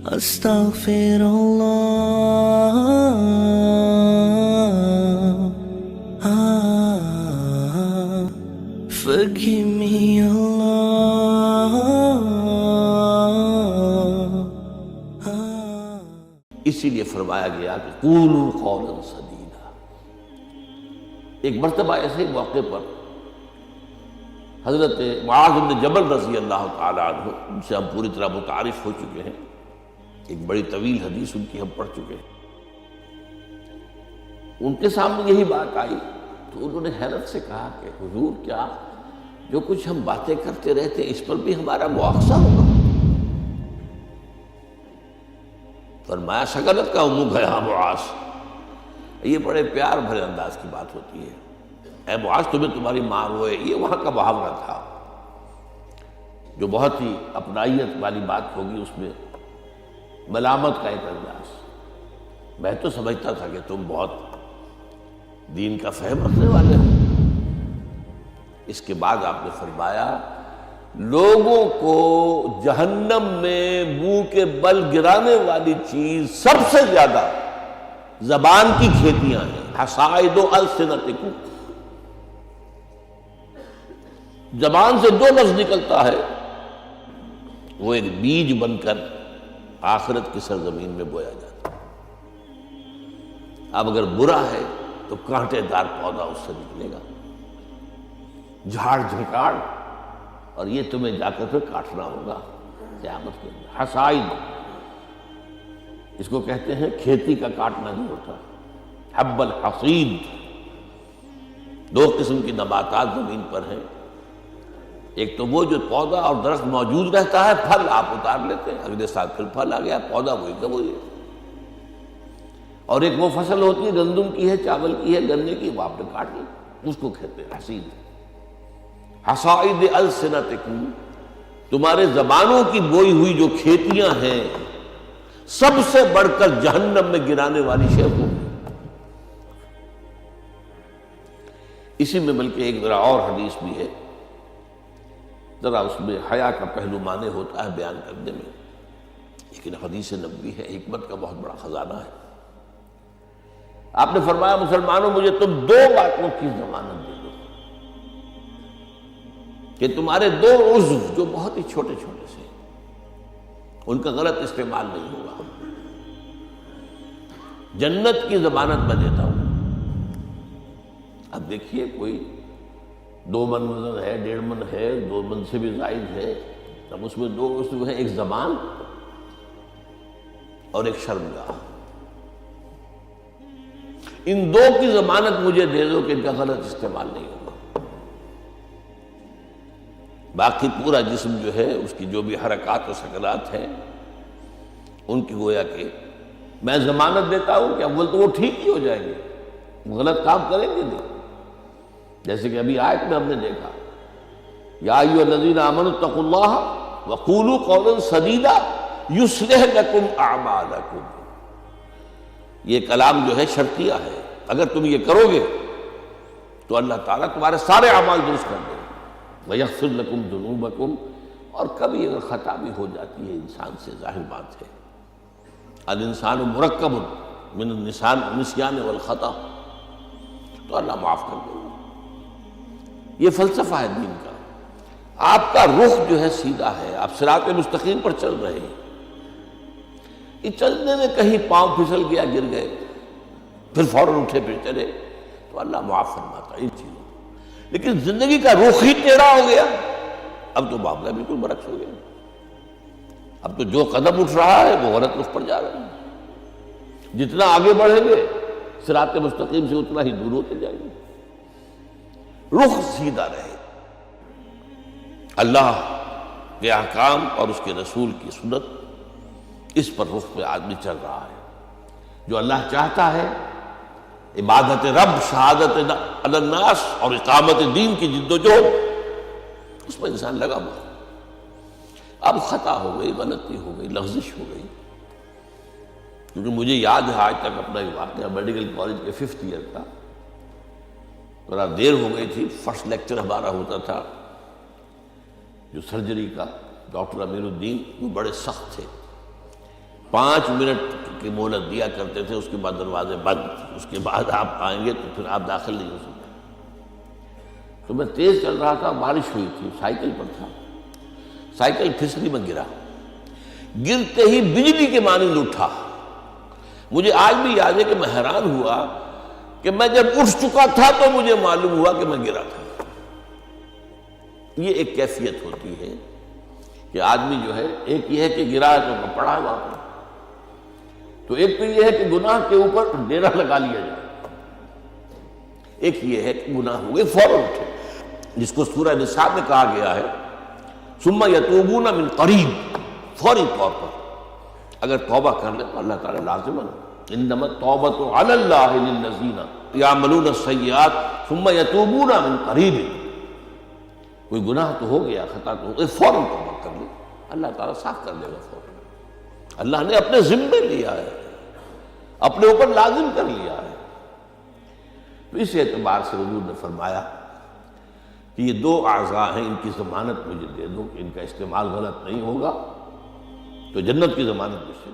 استغفر اللہ forgive me Allah. اسی لیے فرمایا گیا کہ قولوا قولا سدیدا۔ ایک مرتبہ ایسے موقع پر حضرت معاذ بن جبل رضی اللہ تعالی عنہ، ان سے ہم پوری طرح متعارف ہو چکے ہیں، ایک بڑی طویل حدیث ان کی ہم پڑھ چکے ہیں، ان کے سامنے یہی بات آئی تو انہوں نے حیرت سے کہا کہ حضور، کیا جو کچھ ہم باتیں کرتے رہتے ہیں اس پر بھی ہمارا مواخذہ ہوگا؟ فرمایا شغلت کا منہ گیا معاذ، یہ بڑے پیار بھرے انداز کی بات ہوتی ہے، اے معاذ تمہیں تمہاری ماں روئے، یہ وہاں کا محاورہ تھا جو بہت ہی اپنائیت والی بات ہوگی، اس میں ملامت کا ایک انداز۔ میں تو سمجھتا تھا کہ تم بہت دین کا فہم رکھنے والے ہو۔ اس کے بعد آپ نے فرمایا لوگوں کو جہنم میں منہ کے بل گرانے والی چیز سب سے زیادہ زبان کی کھیتیاں ہیں، حصائد السنتکم، زبان سے جو لفظ نکلتا ہے وہ ایک بیج بن کر آخرت کی سرزمین میں بویا جاتا ہے۔ اب اگر برا ہے تو کانٹے دار پودا اس سے نکلے گا، جھاڑ جھنکاڑ، اور یہ تمہیں جا کر پھر کاٹنا ہوگا قیامت کے اندر۔ حصائد اس کو کہتے ہیں کھیتی کا کاٹنا نہیں ہوتا، حب الحصید۔ دو قسم کی نباتات زمین پر ہیں، ایک تو وہ جو پودا اور درخت موجود رہتا ہے، پھل آپ اتار لیتے ہیں، اگلے سال پھر پھل آ گیا، پودا وہی کا وہی ہے، اور ایک وہ فصل ہوتی ہے گندم کی ہے، چاول کی ہے، گنے کی، وہ آپ نے کاٹ لی، اس کو کہتے ہیں حصید۔ حصائد السنتکم، تمہارے زبانوں کی بوئی ہوئی جو کھیتیاں ہیں سب سے بڑھ کر جہنم میں گرانے والی شے ہوگی۔ اسی میں بلکہ ایک ذرا اور حدیث بھی ہے، ذرا اس میں حیا کا پہلو مانے ہوتا ہے بیان کرنے میں، لیکن حدیث نبوی ہے، حکمت کا بہت بڑا خزانہ ہے۔ آپ نے فرمایا مسلمانوں مجھے تم دو باتوں کی ضمانت دے دو کہ تمہارے دو عضو جو بہت ہی چھوٹے چھوٹے سے، ان کا غلط استعمال نہیں ہوگا، جنت کی ضمانت میں دیتا ہوں۔ اب دیکھیے کوئی 2 من وزن ہے، 1.5 من ہے، 2 من سے بھی زائد ہے، اب اس میں 2 عضو ہیں، ایک زبان اور ایک شرمگاہ، ان 2 کی ضمانت مجھے دے دو کہ ان کا غلط استعمال نہیں ہوگا۔ باقی پورا جسم جو ہے اس کی جو بھی حرکات و سکنات ہیں ان کی گویا کہ میں ضمانت دیتا ہوں کہ اول تو وہ ٹھیک ہی ہو جائیں گے، وہ غلط کام کریں گے نہیں، جیسے کہ ابھی آیت میں ہم نے دیکھا یا ایھا الذین آمنوا اتقوا اللہ وقولوا قولا سدیدا یصلح لکم اعمالکم، یہ کلام جو ہے شرطیہ ہے، اگر تم یہ کرو گے تو اللہ تعالیٰ تمہارے سارے اعمال درست کر دے گا، وَيَغْفِرْ لَكُمْ ذُنُوبَكُمْ، اور کبھی اگر خطا بھی ہو جاتی ہے انسان سے، ظاہر بات ہے الانسان مرکب من النسیان والخطا، تو اللہ معاف کر دے گا۔ یہ فلسفہ ہے دین کا، آپ کا رخ جو ہے سیدھا ہے، آپ صراط مستقیم پر چل رہے ہیں، یہ چلنے میں کہیں پاؤں پھسل گیا، گر گئے، پھر فوراً اٹھے پھر چلے تو اللہ معاف فرماتا ہے ان چیزوں۔ لیکن زندگی کا رخ ہی ٹیڑھا ہو گیا، اب تو معاملہ بالکل برعکس ہو گیا، اب تو جو قدم اٹھ رہا ہے وہ غلط رخ پر جا رہا ہے، جتنا آگے بڑھیں گے صراط مستقیم سے اتنا ہی دور ہوتے جائیں گے۔ رخ سیدھا رہے، اللہ کے احکام اور اس کے رسول کی سنت، اس پر رخ پہ آدمی چل رہا ہے۔ جو اللہ چاہتا ہے عبادت رب، شہادت علی الناس اور اقامت دین کی جد و جہد، اس میں انسان لگا ہوا۔ اب خطا ہو گئی، غلطی ہو گئی، لغزش ہو گئی، کیونکہ مجھے یاد ہے آج تک اپنا یہ واقعہ میڈیکل کالج کے 5th ایئر کا، ذرا دیر ہو گئی تھی، فرسٹ لیکچر ہمارا ہوتا تھا جو سرجری کا، ڈاکٹر امیر الدین وہ بڑے سخت تھے، 5 منٹ کی مہلت دیا کرتے تھے، اس کے بعد دروازے بند، اس کے بعد آپ آئیں گے تو پھر آپ داخل نہیں ہو سکتے۔ تو میں تیز چل رہا تھا، بارش ہوئی تھی، سائیکل پر تھا، سائیکل پھسلی میں گرا، گرتے ہی بجلی کے مانند اٹھا۔ مجھے آج بھی یاد ہے کہ میں حیران ہوا کہ میں جب اٹھ چکا تھا تو مجھے معلوم ہوا کہ میں گرا تھا۔ یہ ایک کیفیت ہوتی ہے کہ آدمی جو ہے، ایک یہ ہے کہ گرا ہے تو میں پڑا وہاں پر، تو ایک تو یہ ہے کہ گناہ کے اوپر ڈیرا لگا لیا جائے، ایک یہ ہے کہ گناہ ہوئے فوراً اٹھے، جس کو سورہ نساء میں کہا گیا ہے ثم یتوبون من قریب، فوری طور پر اگر توبہ کر لیں تو اللہ تعالیٰ لازماً انما التوبۃ علی اللہ للذین یعملون السیئات ثم یتوبون من قریب، کوئی گناہ تو ہو گیا، خطا تو ہو گئی، فوراً توبہ کر لیں، اللہ تعالیٰ صاف کر دے گا فوراً۔ اللہ نے اپنے ذمے لیا ہے، اپنے اوپر لازم کر لیا ہے۔ تو اس اعتبار سے حضور نے فرمایا کہ یہ 2 اعضاء ہیں، ان کی ضمانت مجھے دے دو کہ ان کا استعمال غلط نہیں ہوگا تو جنت کی ضمانت مجھ سے